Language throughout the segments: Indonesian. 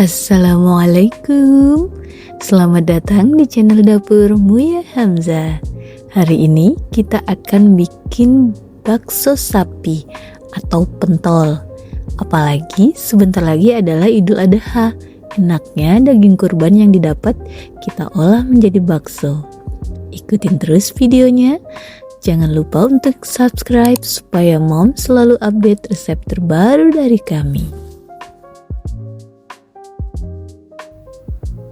Assalamualaikum. Selamat datang di channel dapur Muya Hamzah. Hari ini kita akan bikin bakso sapi atau pentol. Apalagi sebentar lagi adalah Idul Adha. Enaknya daging kurban yang didapat kita olah menjadi bakso. Ikutin terus videonya. Jangan lupa untuk subscribe supaya Mom selalu update resep terbaru dari kami.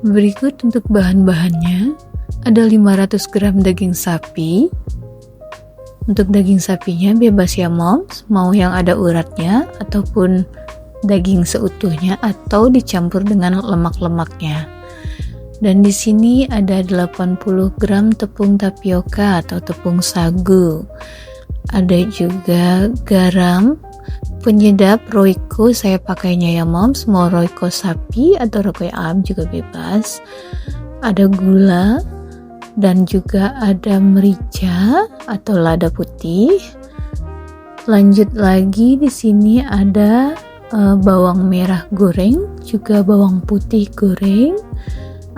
Berikut untuk bahan-bahannya, ada 500 gram daging sapi. Untuk daging sapinya bebas ya moms, mau yang ada uratnya ataupun daging seutuhnya atau dicampur dengan lemak-lemaknya. Dan di sini ada 80 gram tepung tapioka atau tepung sagu. Ada juga garam, penyedap Royco, saya pakainya ya moms, mau Royco sapi atau Royco ayam juga bebas. Ada gula dan juga ada merica atau lada putih. Lanjut lagi di sini ada bawang merah goreng, juga bawang putih goreng.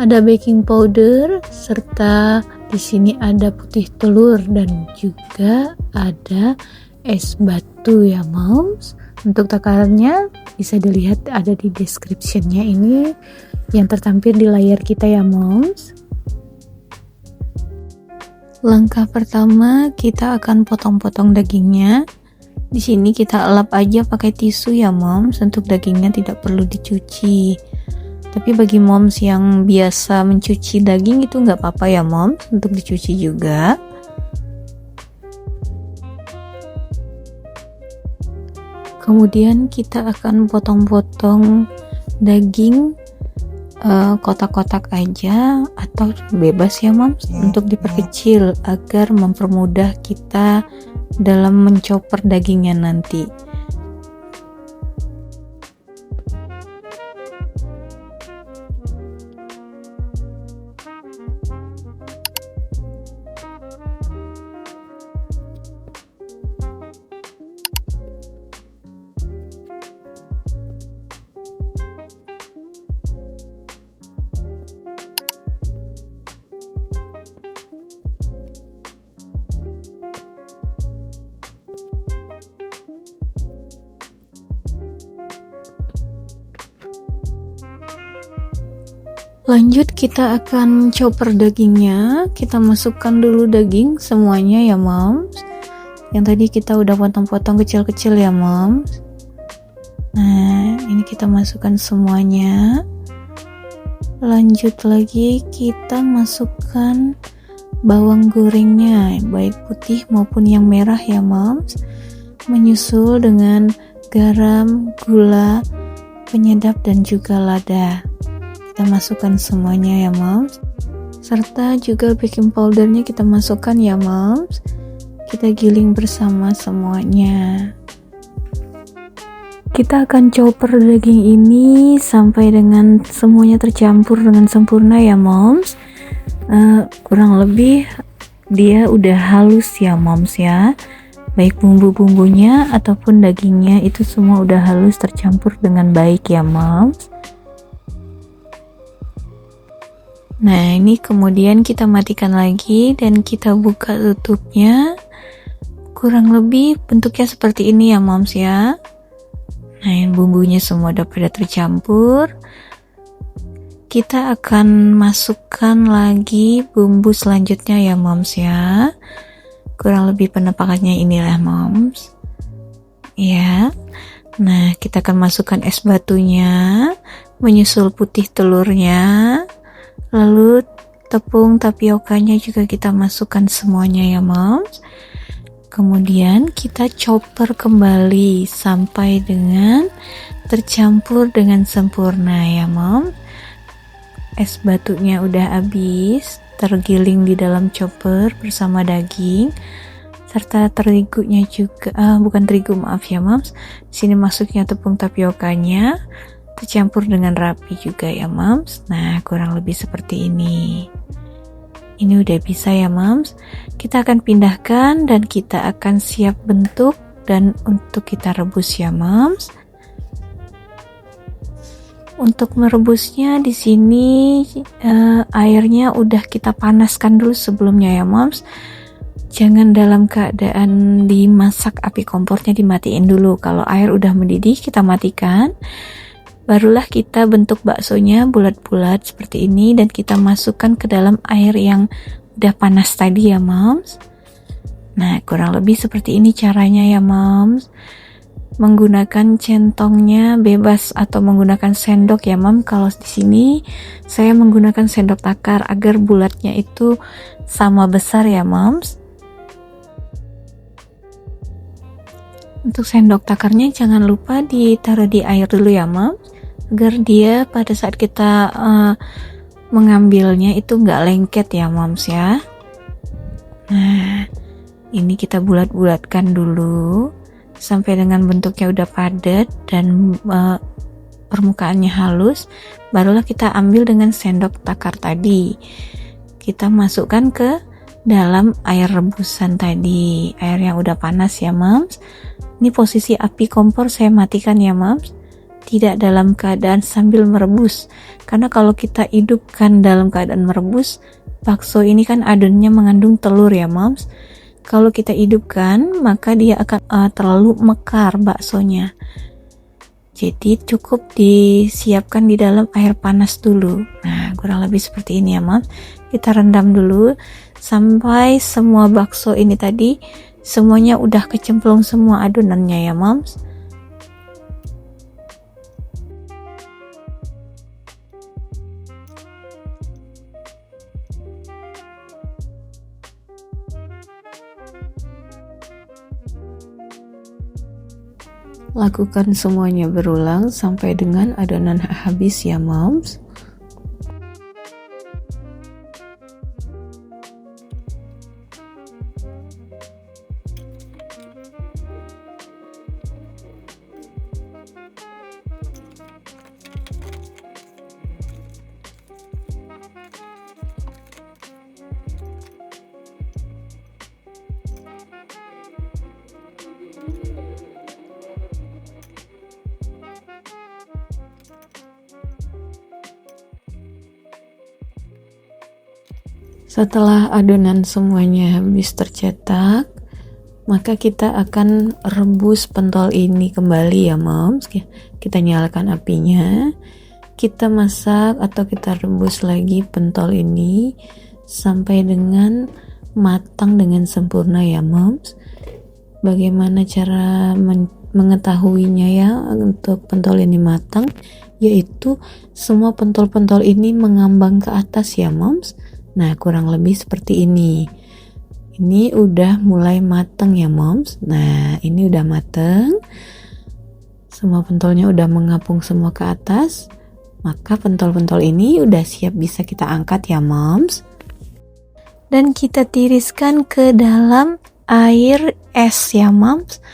Ada baking powder serta di sini ada putih telur dan juga ada es batu ya moms. Untuk takarannya bisa dilihat ada di description-nya ini yang tertampil di layar kita ya moms. Langkah pertama kita akan potong-potong dagingnya. Di sini kita elap aja pakai tisu ya moms, untuk dagingnya tidak perlu dicuci. Tapi bagi moms yang biasa mencuci daging itu nggak apa-apa ya moms, untuk dicuci juga. Kemudian kita akan potong-potong daging kotak-kotak aja atau bebas ya moms, untuk diperkecil agar mempermudah kita dalam mencoper dagingnya nanti. Lanjut kita akan chopper dagingnya. Kita masukkan dulu daging semuanya ya moms. Yang tadi kita udah potong-potong kecil-kecil ya moms. Nah ini kita masukkan semuanya. Lanjut lagi kita masukkan bawang gorengnya, baik putih maupun yang merah ya moms. Menyusul dengan garam, gula, penyedap dan juga lada. Kita masukkan semuanya ya moms, serta juga baking powdernya kita masukkan ya moms. Kita giling bersama semuanya. Kita akan chopper daging ini sampai dengan semuanya tercampur dengan sempurna ya moms. Kurang lebih dia udah halus ya moms ya, baik bumbu-bumbunya ataupun dagingnya itu semua udah halus tercampur dengan baik ya moms. Nah ini kemudian kita matikan lagi dan kita buka tutupnya. Kurang lebih bentuknya seperti ini ya moms ya. Nah bumbunya semua udah pada tercampur. Kita akan masukkan lagi bumbu selanjutnya ya moms ya. Kurang lebih penampakannya inilah moms ya. Nah kita akan masukkan es batunya, menyusul putih telurnya. Lalu tepung tapiokanya juga kita masukkan semuanya ya moms. Kemudian kita chopper kembali sampai dengan tercampur dengan sempurna ya moms. Es batunya udah habis tergiling di dalam chopper bersama daging serta terigunya juga, bukan terigu maaf ya moms. Di sini masuknya tepung tapiokanya tercampur dengan rapi juga ya moms. Nah kurang lebih seperti ini. Ini udah bisa ya moms. Kita akan pindahkan dan kita akan siap bentuk dan untuk kita rebus ya moms. Untuk merebusnya di sini airnya udah kita panaskan dulu sebelumnya ya moms. Jangan dalam keadaan dimasak, api kompornya dimatiin dulu. Kalau air udah mendidih kita matikan. Barulah kita bentuk baksonya bulat-bulat seperti ini dan kita masukkan ke dalam air yang udah panas tadi ya moms. Nah, kurang lebih seperti ini caranya ya moms. Menggunakan centongnya bebas atau menggunakan sendok ya mom. Kalau di sini saya menggunakan sendok takar agar bulatnya itu sama besar ya moms. Untuk sendok takarnya jangan lupa ditaruh di air dulu ya moms, agar dia pada saat kita mengambilnya itu nggak lengket ya moms ya. Nah, ini kita bulat-bulatkan dulu sampai dengan bentuknya udah padat dan permukaannya halus. Barulah kita ambil dengan sendok takar tadi, kita masukkan ke dalam air rebusan tadi, air yang udah panas ya moms. Ini posisi api kompor saya matikan ya moms, tidak dalam keadaan sambil merebus, karena kalau kita hidupkan dalam keadaan merebus, bakso ini kan adonannya mengandung telur ya moms. Kalau kita hidupkan maka dia akan terlalu mekar baksonya. Jadi cukup disiapkan di dalam air panas dulu. Nah, kurang lebih seperti ini ya moms. Kita rendam dulu sampai semua bakso ini tadi semuanya udah kecemplung semua adonannya ya moms. Lakukan semuanya berulang sampai dengan adonan habis ya moms. Setelah adonan semuanya habis tercetak, maka kita akan rebus pentol ini kembali ya moms. Kita nyalakan apinya, kita masak atau kita rebus lagi pentol ini sampai dengan matang dengan sempurna ya moms. Bagaimana cara mengetahuinya ya untuk pentol ini matang? Yaitu semua pentol-pentol ini mengambang ke atas ya moms. Nah, kurang lebih seperti ini. Ini udah mulai mateng ya moms. Nah, ini udah mateng. Semua pentolnya udah mengapung semua ke atas. Maka pentol-pentol ini udah siap bisa kita angkat ya moms. Dan kita tiriskan ke dalam air es ya moms.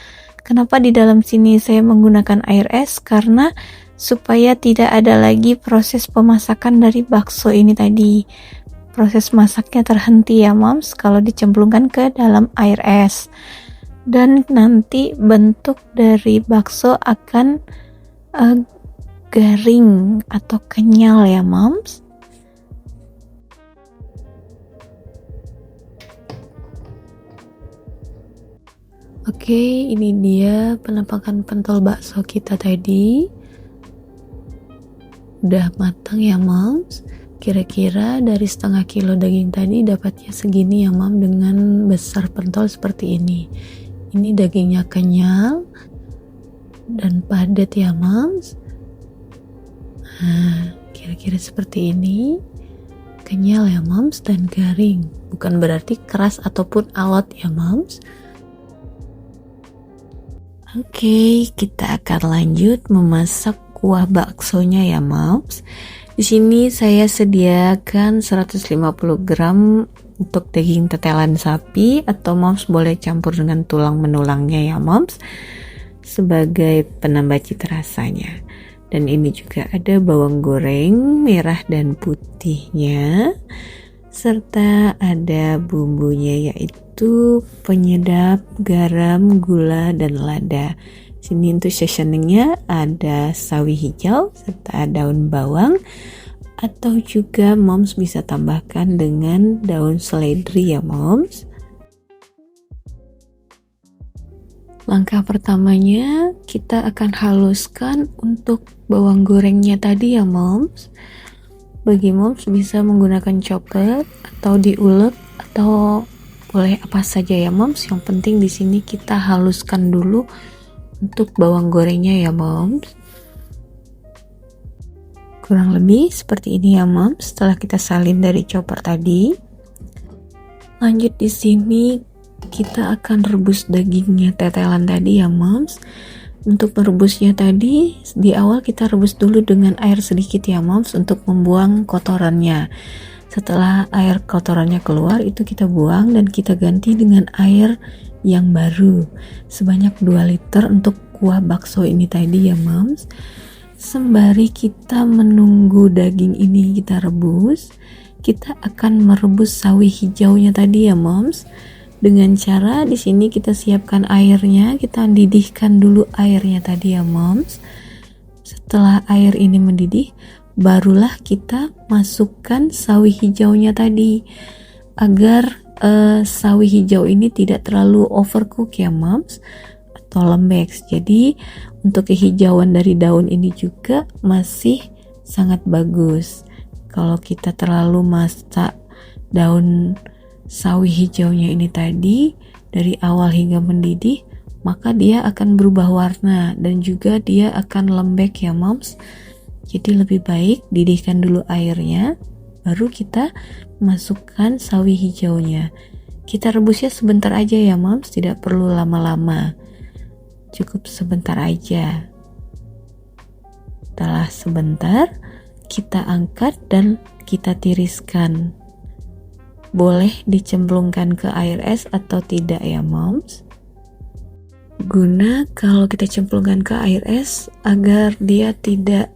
Kenapa di dalam sini saya menggunakan air es? Karena supaya tidak ada lagi proses pemasakan dari bakso ini tadi. Proses masaknya terhenti ya moms kalau dicemplungkan ke dalam air es. Dan nanti bentuk dari bakso akan garing atau kenyal ya moms. Oke, ini dia penampakan pentol bakso kita tadi. Udah matang ya moms. Kira-kira dari setengah kilo daging tadi dapatnya segini ya mom, dengan besar pentol seperti ini. Ini dagingnya kenyal dan padat ya moms. Nah, kira-kira seperti ini. Kenyal ya moms dan garing. Bukan berarti keras ataupun alot ya moms. Oke, kita akan lanjut memasak kuah baksonya ya moms. Di sini saya sediakan 150 gram untuk daging tetelan sapi, atau moms boleh campur dengan tulang menulangnya ya moms, sebagai penambah cita rasanya. Dan ini juga ada bawang goreng merah dan putihnya, serta ada bumbunya yaitu penyedap, garam, gula, dan lada. Sini untuk seasoningnya ada sawi hijau serta daun bawang, atau juga moms bisa tambahkan dengan daun seledri ya moms. Langkah pertamanya kita akan haluskan untuk bawang gorengnya tadi ya moms. Bagi moms bisa menggunakan chopper atau diulek atau boleh apa saja ya moms. Yang penting di sini kita haluskan dulu untuk bawang gorengnya ya moms. Kurang lebih seperti ini ya moms. Setelah kita salin dari chopper tadi, lanjut di sini kita akan rebus dagingnya tetelan tadi ya moms. Untuk merebusnya tadi di awal kita rebus dulu dengan air sedikit ya moms untuk membuang kotorannya. Setelah air kotorannya keluar itu kita buang dan kita ganti dengan air yang baru sebanyak 2 liter untuk kuah bakso ini tadi ya moms. Sembari kita menunggu daging ini kita rebus, kita akan merebus sawi hijaunya tadi ya moms. Dengan cara di sini kita siapkan airnya, kita didihkan dulu airnya tadi ya moms. Setelah air ini mendidih, barulah kita masukkan sawi hijaunya tadi. Agar sawi hijau ini tidak terlalu overcook ya moms atau lembek. Jadi untuk kehijauan dari daun ini juga masih sangat bagus. Kalau kita terlalu masak daun sawi hijaunya ini tadi dari awal hingga mendidih, maka dia akan berubah warna dan juga dia akan lembek ya moms. Jadi lebih baik didihkan dulu airnya, baru kita masukkan sawi hijaunya. Kita rebusnya sebentar aja ya moms, tidak perlu lama-lama, cukup sebentar aja. Setelah sebentar kita angkat dan kita tiriskan. Boleh dicemplungkan ke air es atau tidak ya moms. Guna kalau kita cemplungkan ke air es agar dia tidak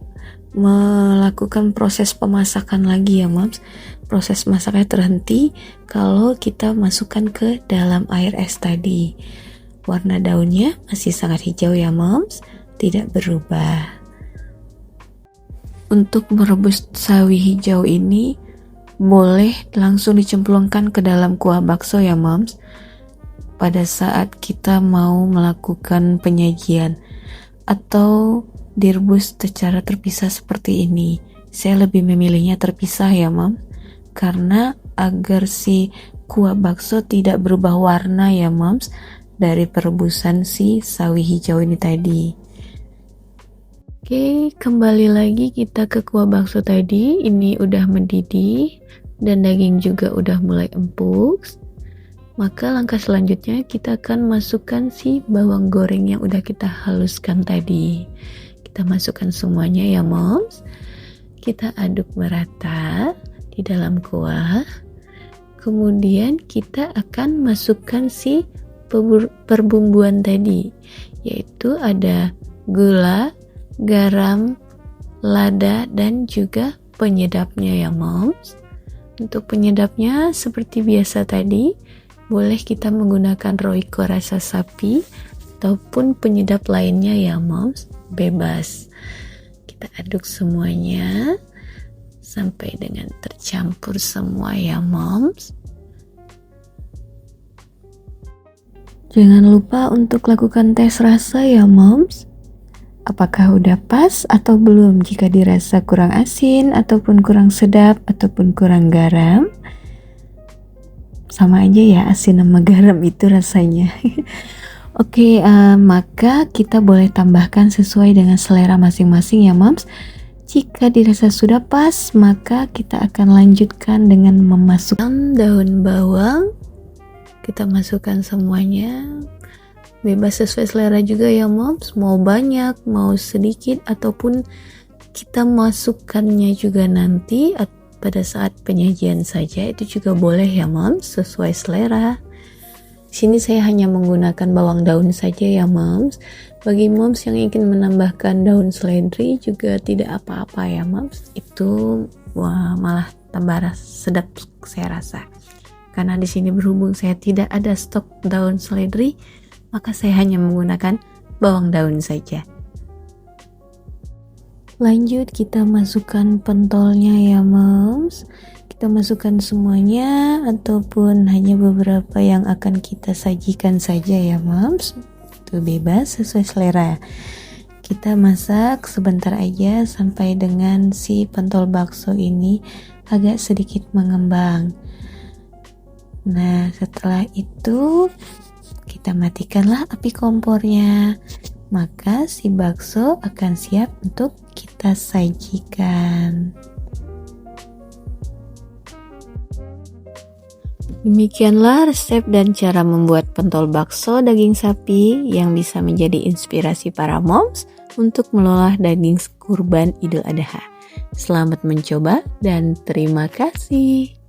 melakukan proses pemasakan lagi ya moms. Proses masaknya terhenti kalau kita masukkan ke dalam air es tadi. Warna daunnya masih sangat hijau ya moms, tidak berubah. Untuk merebus sawi hijau ini boleh langsung dicemplungkan ke dalam kuah bakso ya moms pada saat kita mau melakukan penyajian, atau direbus secara terpisah seperti ini. Saya lebih memilihnya terpisah ya moms, karena agar si kuah bakso tidak berubah warna ya moms dari perebusan si sawi hijau ini tadi. Oke, kembali lagi kita ke kuah bakso tadi. Ini udah mendidih dan daging juga udah mulai empuk. Maka langkah selanjutnya kita akan masukkan si bawang goreng yang udah kita haluskan tadi. Kita masukkan semuanya ya moms. Kita aduk merata di dalam kuah. Kemudian kita akan masukkan si perbumbuan tadi, yaitu ada gula, garam, lada, dan juga penyedapnya ya moms. Untuk penyedapnya seperti biasa tadi, boleh kita menggunakan Royco rasa sapi ataupun penyedap lainnya ya moms, bebas. Kita aduk semuanya sampai dengan tercampur semua ya moms. Jangan lupa untuk lakukan tes rasa ya moms. Apakah udah pas atau belum? Jika dirasa kurang asin ataupun kurang sedap ataupun kurang garam, sama aja ya, asin sama garam itu rasanya. Oke, maka kita boleh tambahkan sesuai dengan selera masing-masing ya moms. Jika dirasa sudah pas, maka kita akan lanjutkan dengan memasukkan daun bawang. Kita masukkan semuanya. Bebas sesuai selera juga ya moms, mau banyak, mau sedikit, ataupun kita masukkannya juga nanti pada saat penyajian saja, itu juga boleh ya moms, sesuai selera. Sini saya hanya menggunakan bawang daun saja ya moms. Bagi moms yang ingin menambahkan daun seledri juga tidak apa-apa ya moms. Itu malah tambah sedap saya rasa. Karena di sini berhubung saya tidak ada stok daun seledri, maka saya hanya menggunakan bawang daun saja. Lanjut kita masukkan pentolnya ya moms. Kita masukkan semuanya ataupun hanya beberapa yang akan kita sajikan saja ya moms. Itu bebas sesuai selera. Kita masak sebentar aja sampai dengan si pentol bakso ini agak sedikit mengembang. Nah, setelah itu kita matikanlah api kompornya. Maka si bakso akan siap untuk kita sajikan. Demikianlah resep dan cara membuat pentol bakso daging sapi yang bisa menjadi inspirasi para moms untuk mengolah daging kurban Idul Adha. Selamat mencoba dan terima kasih.